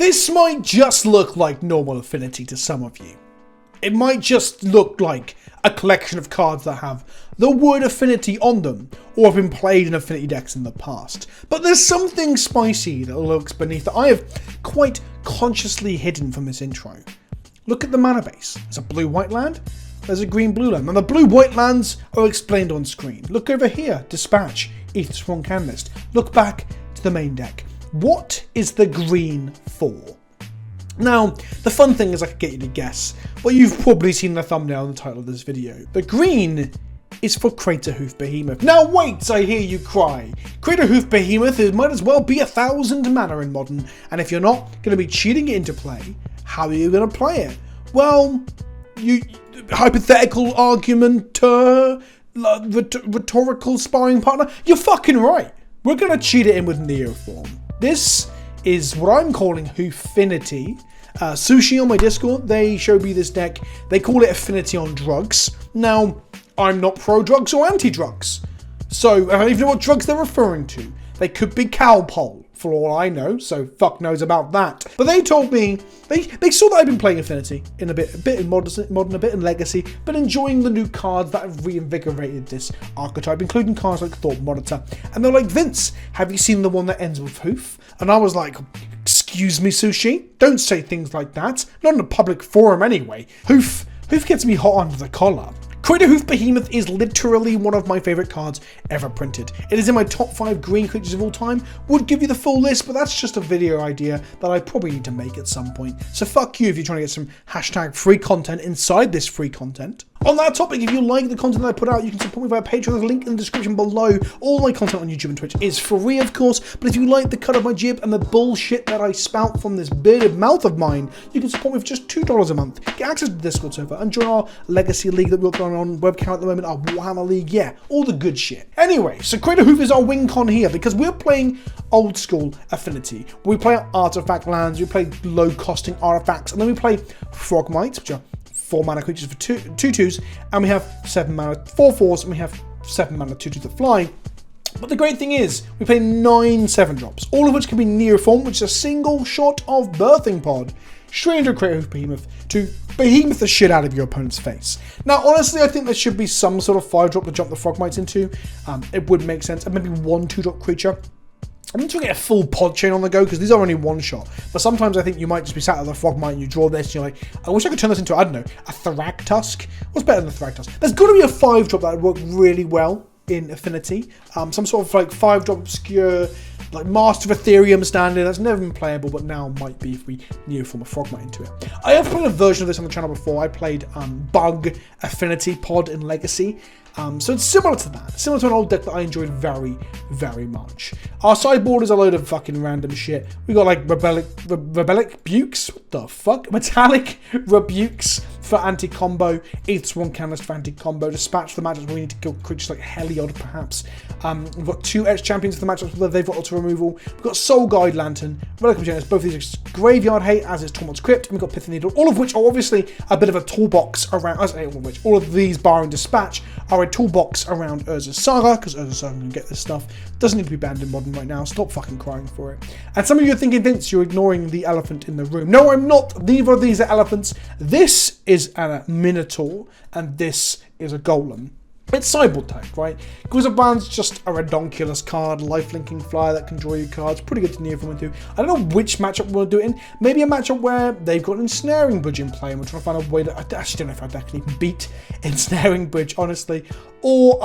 This might just look like normal Affinity to some of you. It might just look like a collection of cards that have the word Affinity on them, or have been played in Affinity decks in the past. But there's something spicy that lurks beneath that I have quite consciously hidden from this intro. Look at the mana base. There's a blue-white land, there's a green-blue land, and the blue-white lands are explained on screen. Look over here, Dispatch, Ether Swan Canlist. Look back to the main deck. What is the green for? Now, the fun thing is I could get you to guess, but you've probably seen the thumbnail and the title of this video. The green is for Craterhoof Behemoth. Now wait, I hear you cry. Craterhoof Behemoth might as well be 1,000 mana in Modern, and if you're not going to be cheating it into play, how are you going to play it? Well, hypothetical argument, rhetorical sparring partner, you're fucking right. We're going to cheat it in with Neoform. This is what I'm calling Hoofinity. Sushi on my Discord, they showed me this deck. They call it Affinity on drugs. Now, I'm not pro-drugs or anti-drugs, so I don't even know what drugs they're referring to. They could be Calpol, for all I know, so fuck knows about that. But they told me, they saw that I've been playing Affinity in a bit in Modern, a bit in Legacy, but enjoying the new cards that have reinvigorated this archetype, including cards like Thought Monitor. And they're like, Vince, have you seen the one that ends with Hoof? And I was like, excuse me, Sushi? Don't say things like that. Not in a public forum anyway. Hoof gets me hot under the collar. Craterhoof Behemoth is literally one of my favourite cards ever printed. It is in my top 5 green creatures of all time. Would give you the full list, but that's just a video idea that I probably need to make at some point. So fuck you if you're trying to get some hashtag free content inside this free content. On that topic, if you like the content that I put out, you can support me via Patreon. There's a link in the description below. All my content on YouTube and Twitch is free, of course, but if you like the cut of my jib and the bullshit that I spout from this bearded mouth of mine, you can support me for just $2 a month. Get access to the Discord server and join our Legacy League that we've got going on webcam at the moment, our Warhammer League, yeah, all the good shit. Anyway, so Craterhoof is our win con here because we're playing old school Affinity. We play artifact lands, we play low costing artifacts, and then we play Frogmites, which are 4 mana creatures for 2/2s, and we have 7 mana 4/4s, and we have 7 mana 2/2s that fly. But the great thing is, we play 9 7-drops, all of which can be Neoform, which is a single shot of Birthing Pod, straight into Craterhoof Behemoth to behemoth the shit out of your opponent's face. Now, honestly, I think there should be some sort of 5-drop to jump the Frogmites into. It would make sense, and maybe 1 2-drop creature. I'm not trying to get a full pod chain on the go because these are only 1 shot. But sometimes I think you might just be sat at the Frogmite and you draw this and you're like, I wish I could turn this into, I don't know, a Thragtusk. What's better than a Thragtusk? There's got to be a 5-drop that would work really well in Affinity. Some sort of like 5-drop obscure, like Master of Ethereum standard. That's never been playable, but now might be if we Neoform a Frogmite into it. I have played a version of this on the channel before. I played Bug Affinity Pod in Legacy. So it's similar to that, similar to an old deck that I enjoyed very, very much. Our sideboard is a load of fucking random shit. We got like Rebellic Bukes, what the fuck? Metallic Rebukes for anti-combo, Ether Swan Canlist for anti-combo, Dispatch for the matchups where we need to kill creatures like Heliod perhaps. We've got 2 Edge Champions for the matchups where they've got auto removal. We've got Soul Guide Lantern, Relic of Genesis, both of these are graveyard hate, as is Tormod's Crypt, and we've got Pith Needle, all of which are obviously a bit of a toolbox around, all of these barring Dispatch are a toolbox around Urza's Saga, because Urza's Saga can get this stuff. Doesn't need to be banned in Modern right now. Stop fucking crying for it. And some of you are thinking, Vince, you're ignoring the elephant in the room. No, I'm not. Neither of these are elephants. This is a Minotaur, and this is a Golem. It's sideboard tag, right? Guild Band's just a redonkulous card, life-linking flyer that can draw you cards. Pretty good to Neoform into. I don't know which matchup we'll do it in. Maybe a matchup where they've got an Ensnaring Bridge in play and we're trying to find a way that... I actually don't know if our deck can even beat Ensnaring Bridge, honestly. Or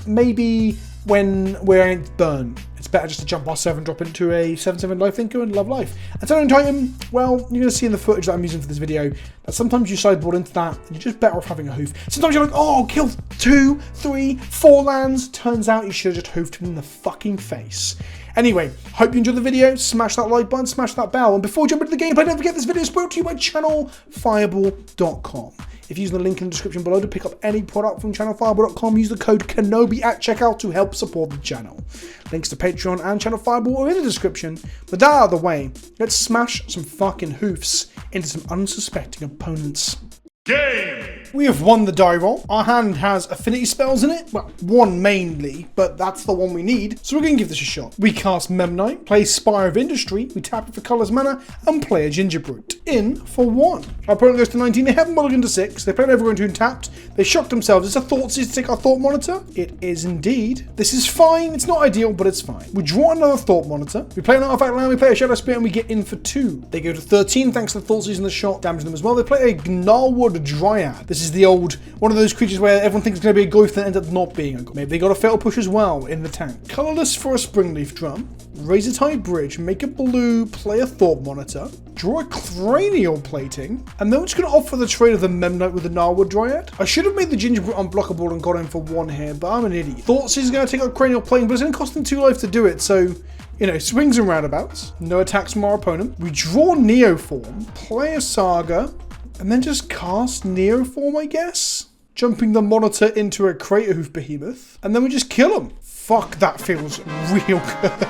maybe when we're in Burn. It's better just to jump our 7-drop into a 7/7 lifelinker and love life. And Turning Titan, well, you're going to see in the footage that I'm using for this video that sometimes you sideboard into that and you're just better off having a hoof. Sometimes you're like, oh, I'll kill 2, 3, 4 lands. Turns out you should have just hoofed him in the fucking face. Anyway, hope you enjoyed the video. Smash that like button, smash that bell. And before we jump into the gameplay, don't forget this video is brought to you by channelfireball.com. If you use the link in the description below to pick up any product from channelfireball.com, use the code Kenobi at checkout to help support the channel. Links to Patreon and Channel Fireball are in the description. With that out of the way, let's smash some fucking hoofs into some unsuspecting opponents. Game! We have won the die roll. Our hand has affinity spells in it. Well, one mainly, but that's the one we need. So we're going to give this a shot. We cast Memnite, play Spire of Industry, we tap it for colors mana, and play a Ginger Brute. In for 1. Our opponent goes to 19. They haven't mulliganed to 6. They played Evergreen Tune tapped. They shocked themselves. It's a Thoughtseize to take our Thought Monitor. It is indeed. This is fine. It's not ideal, but it's fine. We draw another Thought Monitor. We play an Artifact Land, we play a Shadow Spear, and we get in for 2. They go to 13 thanks to the Thoughtseize and the shot, damaging them as well. They play a Gnarlwood Dryad. This is the old, one of those creatures where everyone thinks it's going to be a ghost and ends up not being a ghost. Maybe they got a Fatal Push as well in the tank. Colorless for a Springleaf Drum. Razor-Tide Bridge, make a blue, play a Thought Monitor, draw a Cranial Plating, and then we're just going to offer the trade of the Memnite with the Gnarlwood Dryad. I should have made the Ginger Brute unblockable and got in for 1 here, but I'm an idiot. Thoughtseize is going to take out Cranial Plating, but it's going to cost them 2 life to do it, so, you know, swings and roundabouts. No attacks from our opponent. We draw Neoform, play a Saga, and then just cast Neoform, I guess? Jumping the monitor into a Craterhoof Behemoth, and then we just kill him. Fuck, that feels real good.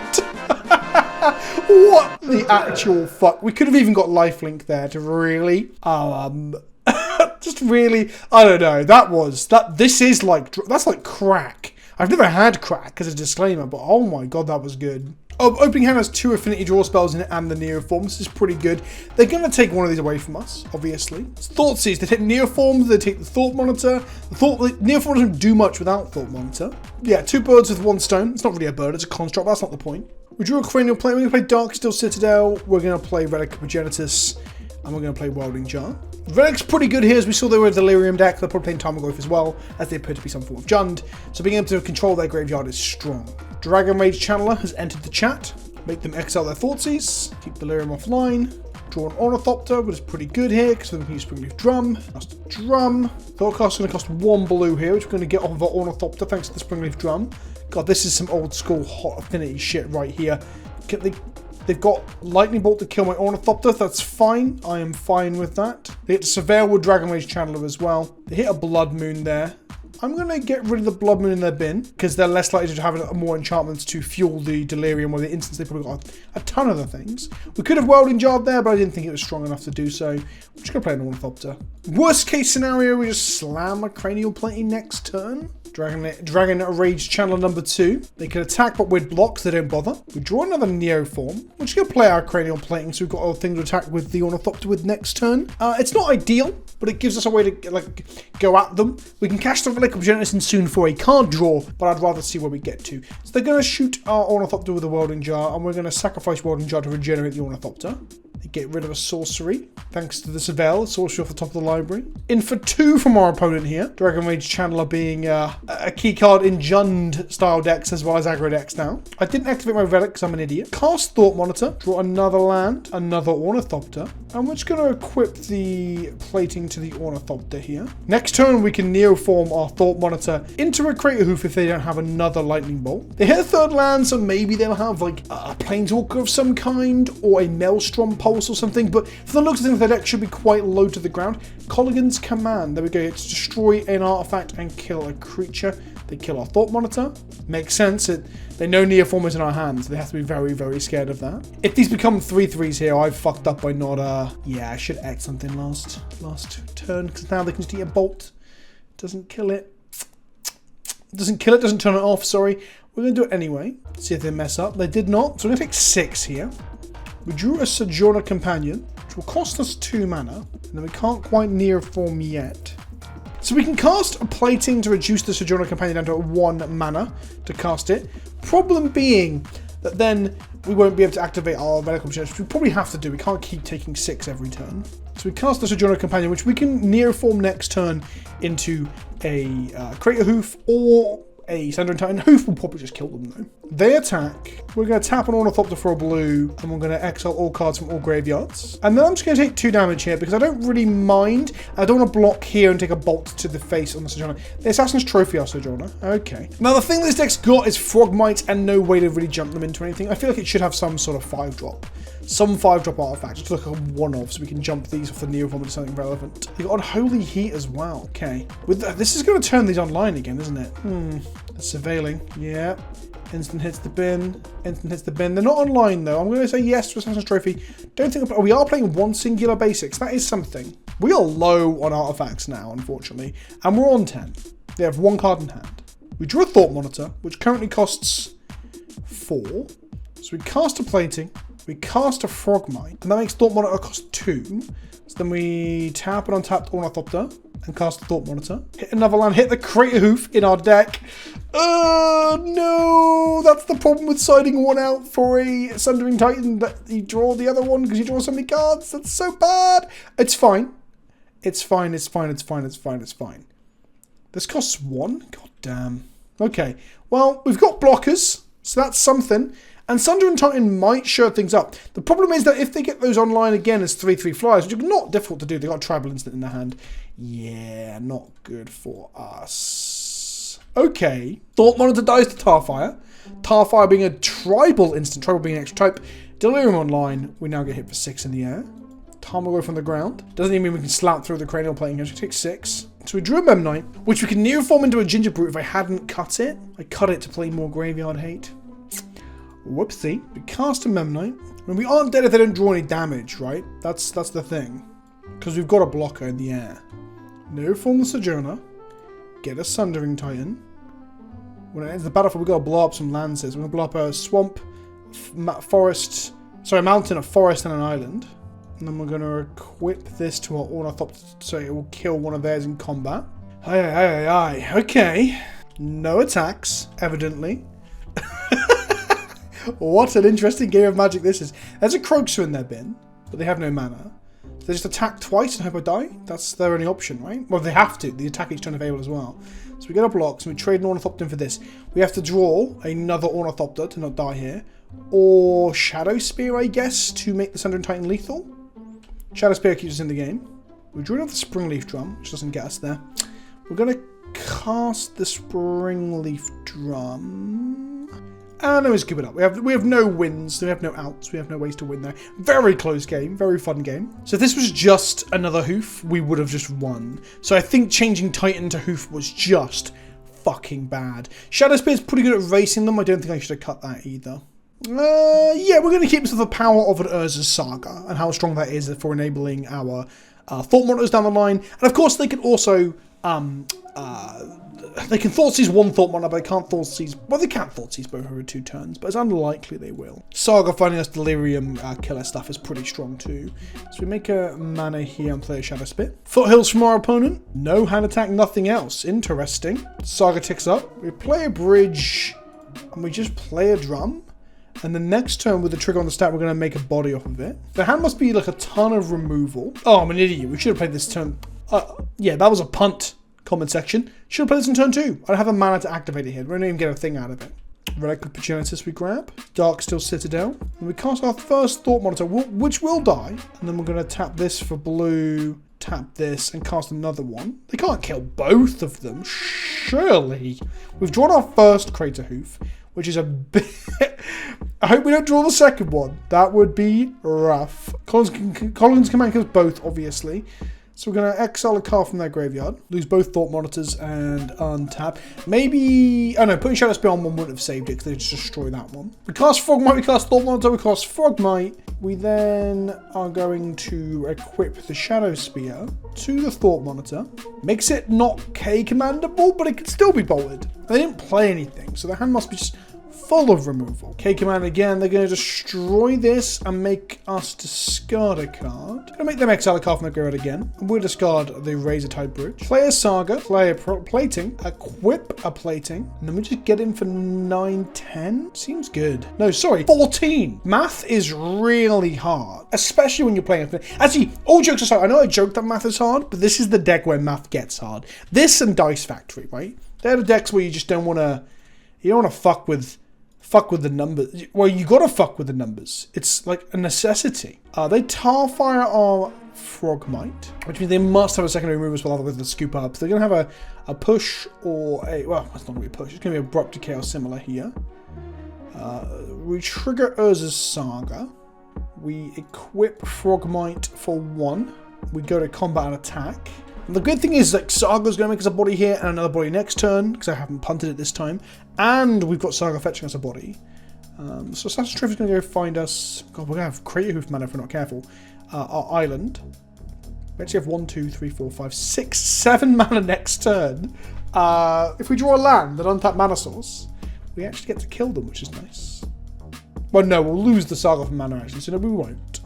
What the actual fuck? We could have even got lifelink there to really, just really, I don't know. This is like, that's like crack. I've never had crack as a disclaimer, but oh my god, that was good. Opening hand has 2 affinity draw spells in it and the Neoform. This is pretty good. They're going to take one of these away from us, obviously. It's Thoughtseize. They take Neoform, they take the Thought Monitor. Neoform doesn't do much without Thought Monitor. Yeah, 2 birds with 1 stone. It's not really a bird, it's a construct, but that's not the point. We drew a Cranial Plate. We're going to play Darksteel Citadel. We're going to play Relic of Progenitus. And we're going to play Welding Jar. Relic's pretty good here, as we saw they were a Delirium deck. They're probably playing Tarmogoyf as well, as they appear to be some form of Jund. So being able to control their graveyard is strong. Dragon Rage Channeler has entered the chat. Make them exile their Thoughtseize. Keep Delirium offline. Draw an Ornithopter, but it's pretty good here, because we can use Springleaf Drum. Cast a Drum. Thoughtcast is going to cost 1 blue here, which we're going to get off of our Ornithopter, thanks to the Springleaf Drum. God, this is some old school hot affinity shit right here. They've got Lightning Bolt to kill my Ornithopter. That's fine. I am fine with that. They hit the Surveilwood Dragon Rage Channeler as well. They hit a Blood Moon there. I'm going to get rid of the Blood Moon in their bin, because they're less likely to have more enchantments to fuel the Delirium or the instance. They've probably got a ton of the things. We could have Welding Jarred there, but I didn't think it was strong enough to do so. I'm just going to play an Ornithopter. Worst case scenario, we just slam a Cranial Plating next turn. Dragon Rage Channeler number 2. They can attack, but with blocks, they don't bother. We draw another Neoform. We're just going to play our Cranial Plating, so we've got other things to attack with the Ornithopter with next turn. It's not ideal, but it gives us a way to like go at them. We can cast the Relic of Progenitus soon for a card draw, but I'd rather see where we get to. So they're going to shoot our Ornithopter with a Welding Jar, and we're going to sacrifice Welding Jar to regenerate the Ornithopter. They get rid of a sorcery, thanks to the Surveil, sorcery off the top of the library. In for 2 from our opponent here. Dragon Rage Channeler being a key card in Jund style decks as well as aggro decks now. I didn't activate my Relic because I'm an idiot. Cast Thought Monitor, draw another land, another Ornithopter, and we're just going to equip the plating to the Ornithopter here. Next turn we can Neoform our Thought Monitor into a Craterhoof if they don't have another Lightning Bolt. They hit a 3rd land, so maybe they'll have like a Planeswalker of some kind or a Maelstrom Pulse or something, but for the looks of things, their deck should be quite low to the ground. Colligan's Command, there we go. It's destroy an artifact and kill a creature. They kill our Thought Monitor. Makes sense. They know Neoform is in our hands. They have to be very, very scared of that. If these become 3/3s here, I've fucked up by not, yeah, I should act something last turn, because now they can just eat a bolt. Doesn't kill it. Doesn't kill it, doesn't turn it off, sorry. We're going to do it anyway. See if they mess up. They did not, so we're going to take 6 here. We drew a Sojourner Companion, which will cost us 2 mana, and then we can't quite Neoform yet. So we can cast a Plating to reduce the Sojourner Companion down to 1 mana to cast it. Problem being that then we won't be able to activate our Relic of Progenitus, which we probably have to do. We can't keep taking 6 every turn. So we cast the Sojourner Companion, which we can Neoform next turn into a Craterhoof or a Sundering Titan. Hoof will probably just kill them though. They attack. We're going to tap an Ornithopter for a blue, and we're going to exile all cards from all graveyards. And then I'm just going to take 2 damage here because I don't really mind. I don't want to block here and take a bolt to the face on the Sojourner. The Assassin's Trophy our Sojourner. Okay. Now the thing this deck's got is Frogmites and no way to really jump them into anything. I feel like it should have some sort of 5-drop. Some 5-drop artifact, just like a one-off, so we can jump these off the Neoform into something relevant. You've got Unholy Heat as well. Okay. This is going to turn these online again, isn't it? Surveilling. Yeah. Instant hits the bin. Instant hits the bin. They're not online, though. I'm going to say yes to Assassin's Trophy. Don't think... we are playing 1 singular basics. That is something. We are low on artifacts now, unfortunately, and we're on 10. We have 1 card in hand. We drew a Thought Monitor, which currently costs 4. So we cast a Plating, we cast a Frogmite, and that makes Thought Monitor cost 2. So then we tap an untapped Ornithopter and cast a Thought Monitor. Hit another land, hit the Craterhoof in our deck. Oh no, that's the problem with siding one out for a Sundering Titan, that you draw the other one because you draw so many cards. That's so bad. It's fine. It's fine, it's fine, it's fine, it's fine, it's fine. This costs 1? God damn. Okay, well, we've got blockers, so that's something. And Sundering Titan might show things up. The problem is that if they get those online again as 3/3 flyers, which are not difficult to do, they've got a Tribal Instant in their hand. Yeah, not good for us. Okay, Thought Monitor dies to Tarfire. Tarfire being a Tribal Instant, Tribal being an extra type. Delirium online, we now get hit for 6 in the air. Time will go from the ground. Doesn't even mean we can slap through the cranial plating here. So we take 6. So we drew a Memnite, which we can Neoform into a Ginger Brute if I hadn't cut it. I cut it to play more Graveyard Hate. Whoopsie. We cast a Memnite. I mean, we aren't dead if they don't draw any damage, right? That's the thing. Because we've got a blocker in the air. Neoform the Sojourner. Get a Sundering Titan. When it ends the battlefield, we've got to blow up some lands. We're going to blow up a swamp, forest, sorry, a mountain, a forest, and an island. And then we're going to equip this to our Ornithopter so it will kill one of theirs in combat. Aye. Okay. No attacks, evidently. What an interesting game of Magic this is. There's a Croakster in their bin, but they have no mana. So they just attack twice and hope I die? That's their only option, right? Well, they have to. The attack each turn available as well. So we get a block, so we trade an Ornithopter for this. We have to draw another Ornithopter to not die here. Or Shadow Spear, I guess, to make the Sundering Titan lethal. Shadow Spear keeps us in the game. We drew another Springleaf Drum, which doesn't get us there. We're going to cast the Springleaf Drum. And then we skip it up. We have no wins, we have no outs, we have no ways to win there. Very close game, very fun game. So if this was just another Hoof, we would have just won. So I think changing Titan to Hoof was just fucking bad. Shadow Spear's pretty good at racing them. I don't think I should have cut that either. Yeah, we're going to keep this with the power of an Urza's Saga and how strong that is for enabling our Thought Monitors down the line. And of course, they can also they can Thoughtseize one Thought Monitor, but they can't Thoughtseize. Well, they can't Thoughtseize both over 2 turns, but it's unlikely they will. Saga finding us Delirium killer stuff is pretty strong too. So we make a mana here and play a Shadow Spit. Foothills from our opponent. No hand attack, nothing else. Interesting. Saga ticks up. We play a bridge, and we just play a drum. And the next turn with the trigger on the stat, we're going to make a body off of it. The hand must be like a ton of removal. Oh, I'm an idiot. We should have played this turn. Yeah, that was a punt. Comment section. Should have played this in turn 2. I don't have a mana to activate it here. We don't even get a thing out of it. Relic of Progenitus we grab. Darksteel Citadel. And we cast our first Thought Monitor, which will die. And then we're going to tap this for blue, tap this, and cast another one. They can't kill both of them, surely. We've drawn our first Craterhoof, which is a bit... I hope we don't draw the second one. That would be rough. Collins Command kills both, obviously. So we're going to exile a card from their graveyard, lose both Thought Monitors, and untap. Maybe... Oh no, putting Shadow Spear on one wouldn't have saved it, because they just destroy that one. We cast Frogmite, we cast Thought Monitor, we cast Frogmite. We then are going to equip the Shadow Spear to the Thought Monitor. Makes it not K-commandable, but it can still be bolted. They didn't play anything, so their hand must be just full of removal. K-command again, they're going to destroy this and make us discard a card. Going to make them exile a card from the graveyard again. And we'll discard the Razor-Tide Bridge. Play a Saga, play a Plating, equip a Plating, and then we just get in for 9-10. Seems good. No, sorry, 14. Math is really hard, especially when you're playing. Actually, all jokes aside, I know I joke that math is hard, but this is the deck where math gets hard. This and Dice Factory, right? They're the decks where you just don't want to, fuck with the numbers. Well, you gotta fuck with the numbers. It's like a necessity. They Tarfire our Frogmite, which means they must have a secondary move as well with the scoop up. So they're gonna have a push or a, well, it's not gonna be a push. It's gonna be abrupt decay or similar here. We trigger Urza's Saga. We equip Frogmite for 1. We go to combat and attack. And the good thing is that Saga's going to make us a body here and another body next turn, because I haven't punted it this time. And we've got Saga fetching us a body. So Assassin's Trophy is going to go find us... God, we're going to have Craterhoof mana if we're not careful. Our island. We actually have 1, 2, 3, 4, 5, 6, 7 mana next turn. If we draw a land and untap mana source, we actually get to kill them, which is nice. Well, no, we'll lose the Saga from mana actually, so no, we won't.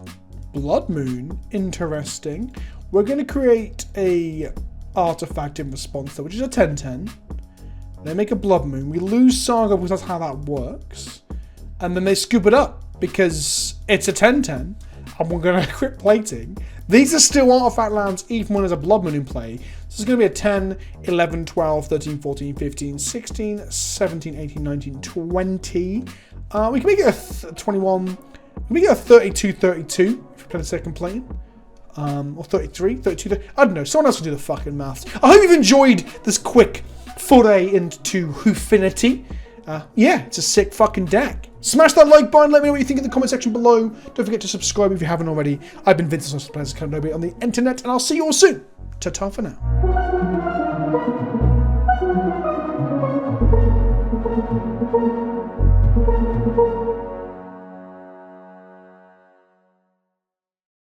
Blood Moon, interesting. We're going to create a artifact in response to, which is a 10/10. They make a Blood Moon. We lose Saga because that's how that works. And then they scoop it up because it's a 10/10. And we're going to quit plating. These are still artifact lands even when there's a Blood Moon in play. So it's going to be a 10, 11, 12, 13, 14, 15, 16, 17, 18, 19, 20. We can make it a 21. We can make it a 32, 32 if we play the second plane. Or 33, 32, 30. I don't know. Someone else will do the fucking maths. I hope you've enjoyed this quick foray into Affinity. Yeah, it's a sick fucking deck. Smash that like button, let me know what you think in the comment section below. Don't forget to subscribe if you haven't already. I've been PintuMTG on the internet, and I'll see you all soon. Ta-ta for now.